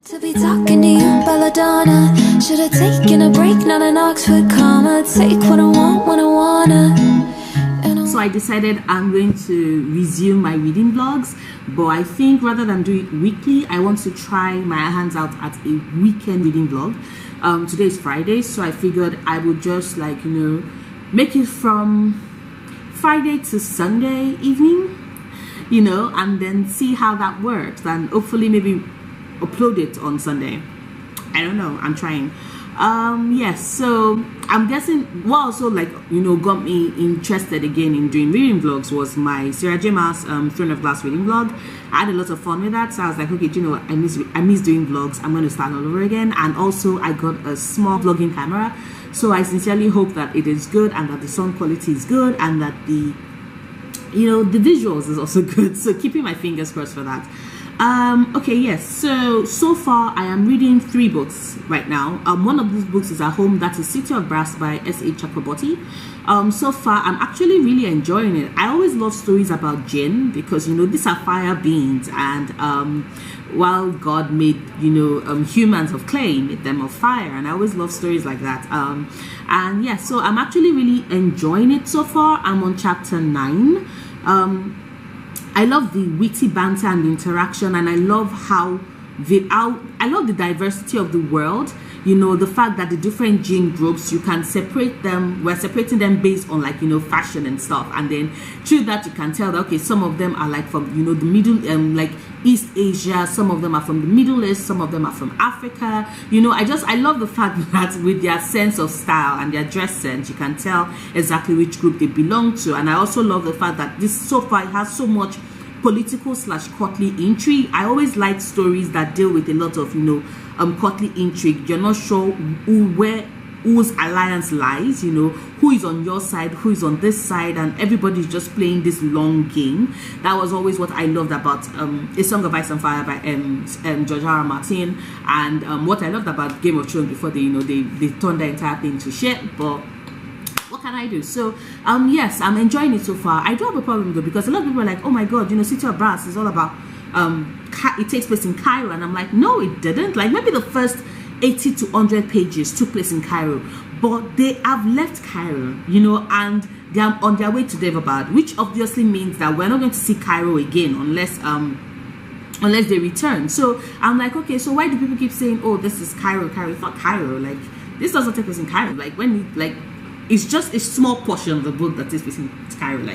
To be talking to you, belladonna. Should have taken a break, not an Oxford comma. Take what I want when I wanna. So I decided I'm going to resume my reading vlogs, but I think rather than do it weekly, I want to try my hands out at a weekend reading vlog. Today is Friday, so I figured I would just make it from Friday to Sunday evening, and then see how that works, and hopefully maybe upload it on Sunday. I don't know, I'm trying. Yes, so I'm guessing what also got me interested again in doing reading vlogs was my Sarah J. Maas Throne of Glass reading vlog. I had a lot of fun with that, so I was like, okay, I miss doing vlogs. I'm going to start all over again. And also I got a small vlogging camera, so I sincerely hope that it is good and that the sound quality is good and that the the visuals is also good. So keeping my fingers crossed for that. Okay, yes, so far I am reading 3 books right now. One of these books is at home. That is City of Brass by S.A. Chakraborty. So far I'm actually really enjoying it. I always love stories about jinn because these are fire beings, and while God made humans of clay, made them of fire, and I always love stories like that. And yeah, so I'm actually really enjoying it so far. I'm on chapter 9. I love the witty banter and the interaction, and I love how I love the diversity of the world. The fact that the different gene groups, you can separate them. We're separating them based on fashion and stuff, and then through that you can tell that okay, some of them are from the middle East Asia, some of them are from the Middle East, some of them are from Africa. I love the fact that with their sense of style and their dress sense, you can tell exactly which group they belong to. And I also love the fact that this so far has so much political / courtly intrigue. I always like stories that deal with a lot of courtly intrigue. You're not sure whose alliance lies, who is on your side, who is on this side, and everybody's just playing this long game. That was always what I loved about A Song of Ice and Fire by George R. R. Martin, and what I loved about Game of Thrones before they turned the entire thing to shit. But what can I do? So yes, I'm enjoying it so far. I do have a problem though, because a lot of people are like, oh my god, City of Brass is all about it takes place in Cairo, and I'm like, no, it didn't. Maybe the first 80 to 100 pages took place in Cairo, but they have left Cairo, and they are on their way to Devabad, which obviously means that we're not going to see Cairo again unless they return. So I'm like, okay, so why do people keep saying, oh, this is Cairo? It's not Cairo. This doesn't take place in Cairo. It's just a small portion of the book that takes place in Cairo.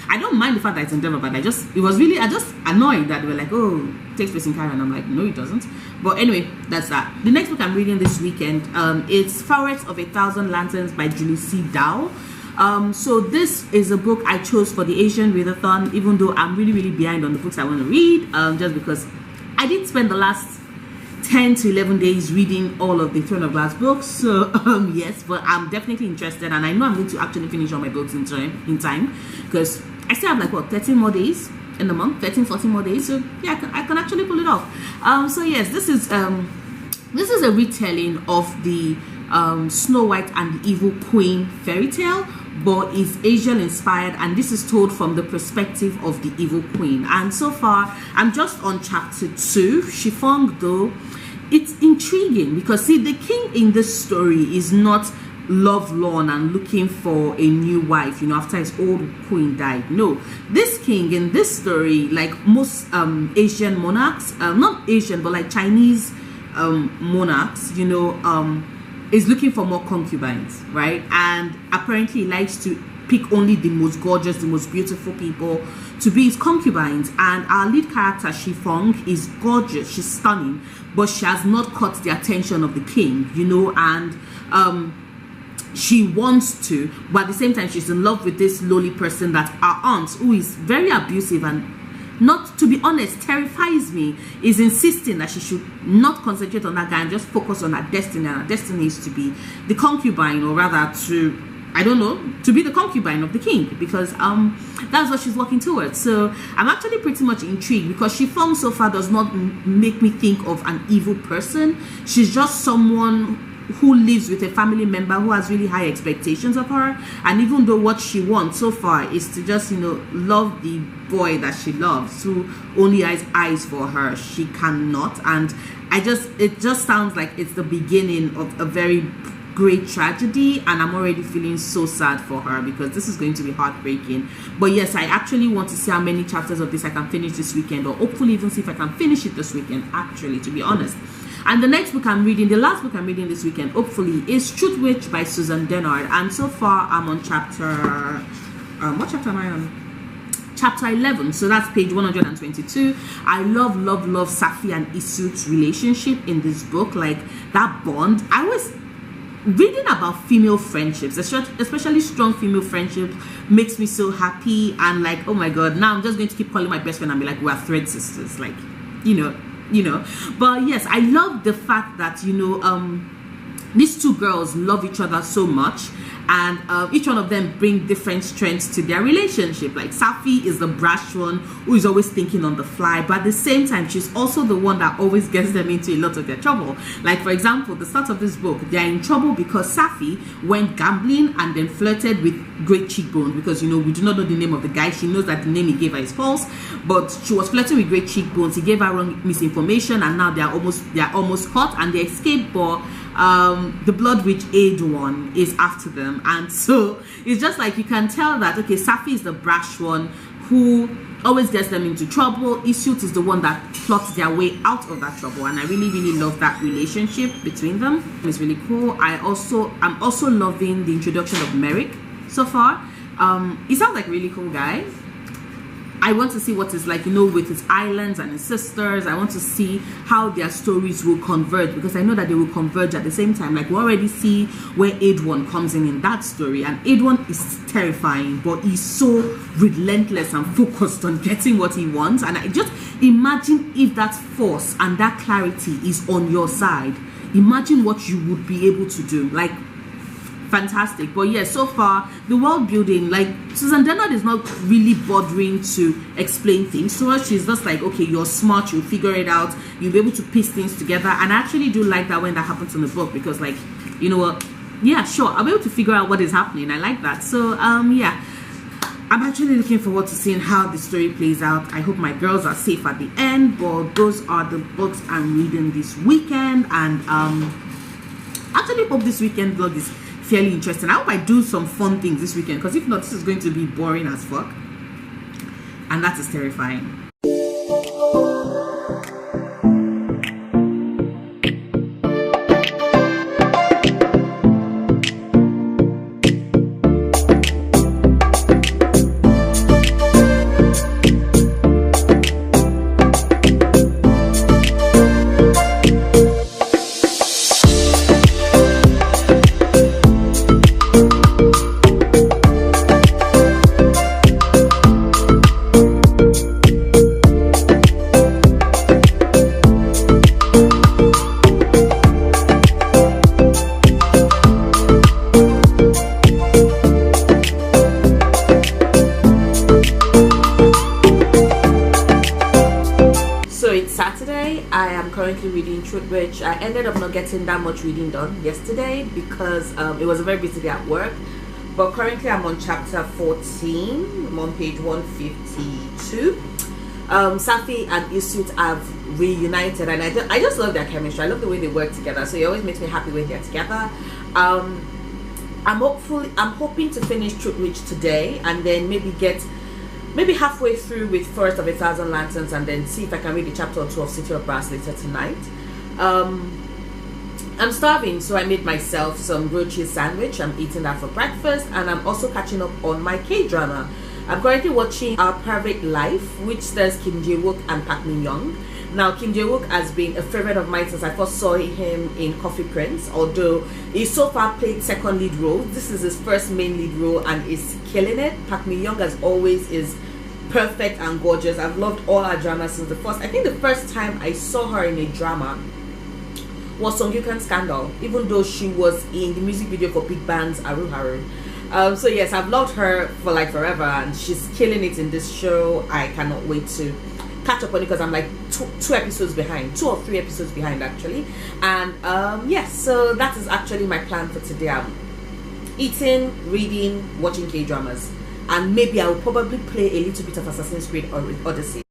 I don't mind the fact that it's in Denver, but I just annoyed that they were like, oh, it takes place in Cairo, and I'm like, no, it doesn't. But anyway, that's that. The next book I'm reading this weekend, it's Flowers of a Thousand Lanterns by Julie C. Dow. So this is a book I chose for the Asian Readathon, even though I'm really, really behind on the books I want to read, just because I did spend the last 10 to 11 days reading all of the Throne of Glass books. So yes, but I'm definitely interested, and I know I'm going to actually finish all my books in time, because I still have 13 more days in the month, 13-14 more days. So yeah, I can actually pull it off. So yes, this is a retelling of the Snow White and the Evil Queen fairy tale, but it's Asian inspired, and this is told from the perspective of the evil queen. And so far I'm just on chapter 2. Shifong, though, it's intriguing because see, the king in this story is not lovelorn and looking for a new wife after his old queen died. No, this king in this story, like most Asian monarchs, not Asian but Chinese monarchs, is looking for more concubines, right? And apparently he likes to pick only the most gorgeous, the most beautiful people to be his concubines. And our lead character, Shifong, is gorgeous, she's stunning, but she has not caught the attention of the king, and she wants to, but at the same time she's in love with this lowly person that our aunt, who is very abusive and, not to be honest, terrifies me, is insisting that she should not concentrate on that guy and just focus on her destiny, and her destiny is to be the concubine, or rather to, I don't know, to be the concubine of the king, because that's what she's working towards. So I'm actually pretty much intrigued, because Shifong so far does not make me think of an evil person. She's just someone who lives with a family member who has really high expectations of her, and even though what she wants so far is to just, you know, love the boy that she loves, who only has eyes for her, she cannot. And it just sounds like it's the beginning of a very great tragedy, and I'm already feeling so sad for her because this is going to be heartbreaking. But yes, I actually want to see how many chapters of this I can finish this weekend, or hopefully even see if I can finish it this weekend, actually, to be honest. And the next book I'm reading, the last book I'm reading this weekend, hopefully, is Truth Witch by Susan Dennard. And so far, I'm on chapter... what chapter am I on? Chapter 11. So that's page 122. I love Safi and Isut's relationship in this book. Like, that bond. I was reading about female friendships, especially strong female friendship, makes me so happy. And like, oh my God, now I'm just going to keep calling my best friend and be like, we're thread sisters. Like, you know. But yes, I love the fact that, you know, these two girls love each other so much, and each one of them bring different strengths to their relationship. Like, Safi is the brash one who is always thinking on the fly, but at the same time, she's also the one that always gets them into a lot of their trouble. Like, for example, the start of this book, they're in trouble because Safi went gambling and then flirted with Great Cheekbones, because, you know, we do not know the name of the guy. She knows that the name he gave her is false, but she was flirting with Great Cheekbones. He gave her wrong misinformation, and now they're almost caught, and they escaped. But the Blood Witch Aid one is after them, and so it's just like, you can tell that, okay, Safi is the brash one who always gets them into trouble. Isut is the one that plots their way out of that trouble, and I really love that relationship between them. It's really cool. I'm also loving the introduction of Merrick so far. He sounds like a really cool guy. I want to see what it's like, you know, with his islands and his sisters. I want to see how their stories will converge, because I know that they will converge at the same time. Like, we already see where Aid1 comes in that story, and Aid1 is terrifying, but he's so relentless and focused on getting what he wants. And I just imagine if that force and that clarity is on your side. Imagine what you would be able to do. Like, fantastic. But yeah, so far the world building, like, Susan Dennard is not really bothering to explain things to us. She's just like, okay, you're smart, you'll figure it out, you'll be able to piece things together. And I actually do like that when that happens in the book, because, like, you know what, yeah, sure, I'll be able to figure out what is happening. I like that. So yeah, I'm actually looking forward to seeing how the story plays out. I hope my girls are safe at the end. But those are the books I'm reading this weekend, and actually hope this weekend vlog is fairly interesting. I hope I do some fun things this weekend, because if not, this is going to be boring as fuck, and that is terrifying. I am currently reading Truth Witch. I ended up not getting that much reading done yesterday because it was a very busy day at work. But currently I'm on chapter 14. I'm on page 152. Safi and Isut have reunited, and I just love their chemistry. I love the way they work together. So it always makes me happy when they're together. I'm hoping to finish Truth Witch today, and then maybe halfway through with Forest of 1,000 Lanterns, and then see if I can read a chapter or two of City of Brass later tonight. I'm starving, so I made myself some grilled cheese sandwich. I'm eating that for breakfast, and I'm also catching up on my K-drama. I'm currently watching Our Private Life, which stars Kim Jae-wook and Park Min-young. Now, Kim Jae-wook has been a favorite of mine since I first saw him in Coffee Prince, although he so far played second lead role. This is his first main lead role, and is killing it. Park Min-young, as always, is perfect and gorgeous. I've loved all her dramas since the first. I think the first time I saw her in a drama was Song Yukan Scandal, even though she was in the music video for Big Band's Aru Haru. So yes, I've loved her for like forever, and she's killing it in this show. I cannot wait to catch up on it because I'm like two episodes behind, 2 or 3 episodes behind actually. And yes, so that is actually my plan for today. I'm eating, reading, watching K-dramas, and maybe I'll probably play a little bit of Assassin's Creed or Odyssey.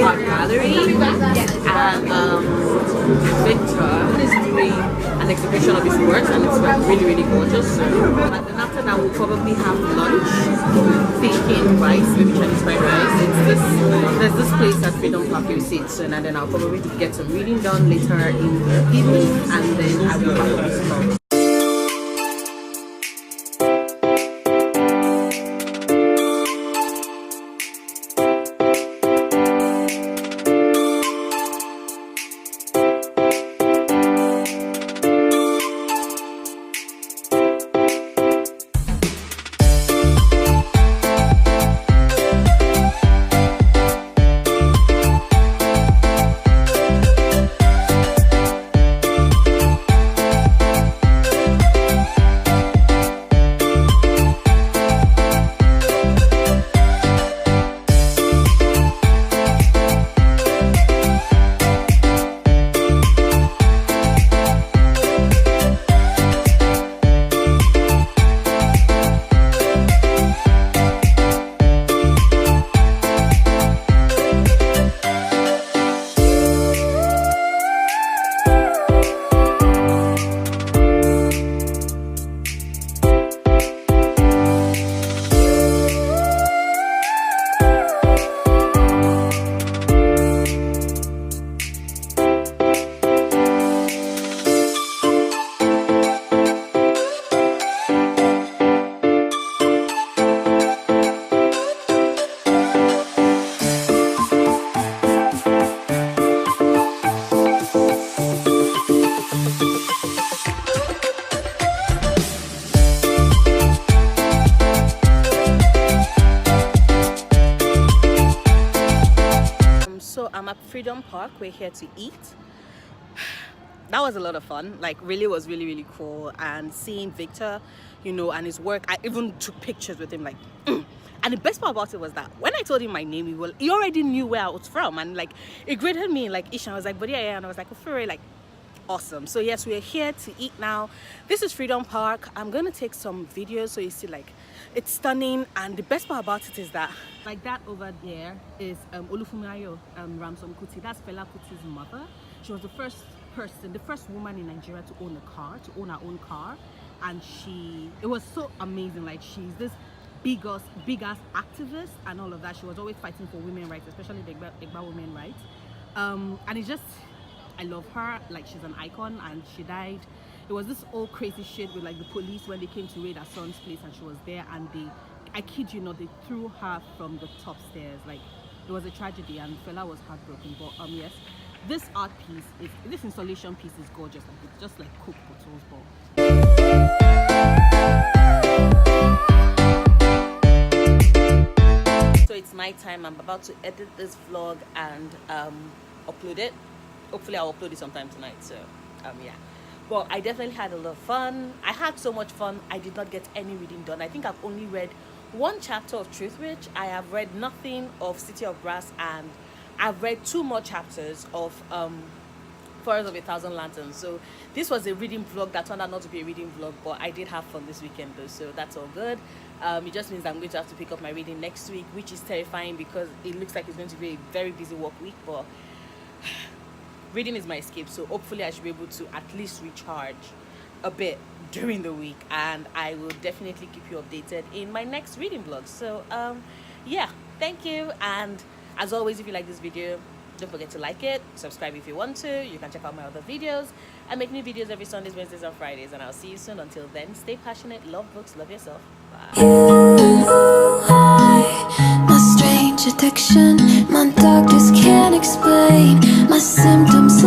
art gallery, and Victor is doing an exhibition of his works, and it's like really gorgeous. And then after that, we'll probably have lunch, thinking rice, maybe Chinese fried rice. There's this place at Freedom Park you see it soon, and then I'll probably get some reading done later in the evening, and then I will have a lunch. Freedom Park. We're here to eat. That was a lot of fun. Like, really was really cool. And seeing Victor, you know, and his work, I even took pictures with him, like and the best part about it was that when I told him my name, he already knew where I was from, and like it greeted me like Isha. I was like, but yeah, and I was like, oh, like awesome. So yes, we're here to eat now. This is Freedom Park. I'm gonna take some videos so you see, like, it's stunning. And the best part about it is that, like, that over there is Olufumilayo Ramson Kuti. That's Fela Kuti's mother. She was the first woman in Nigeria to own her own car, and it was so amazing. Like, she's this big ass activist and all of that. She was always fighting for women's rights, especially the Igba women's rights. And it's just, I love her. Like, she's an icon, and she died. It was this all crazy shit with like the police when they came to raid her son's place, and she was there, and I kid you not, they threw her from the top stairs. Like, it was a tragedy, and Fela was heartbroken. But yes, this art piece this installation piece is gorgeous. Like, it's just like Coke bottles, but so it's my time. I'm about to edit this vlog and upload it. Hopefully I'll upload it sometime tonight. So yeah, but I definitely had a lot of fun. I had so much fun. I did not get any reading done. I think I've only read one chapter of Truth Rich. I have read nothing of City of Brass, and I've read 2 more chapters of Forest of a Thousand Lanterns. So this was a reading vlog that turned out not to be a reading vlog, but I did have fun this weekend though, so that's all good. It just means I'm going to have to pick up my reading next week, which is terrifying because it looks like it's going to be a very busy work week, but reading is my escape, so hopefully I should be able to at least recharge a bit during the week, and I will definitely keep you updated in my next reading vlog. So yeah, thank you, and as always, if you like this video, don't forget to like it, subscribe if you want to. You can check out my other videos. I make new videos every Sundays, Wednesdays, and Fridays, and I'll see you soon. Until then, stay passionate, love books, love yourself. Bye. My strange addiction, my doctors can't explain my symptoms.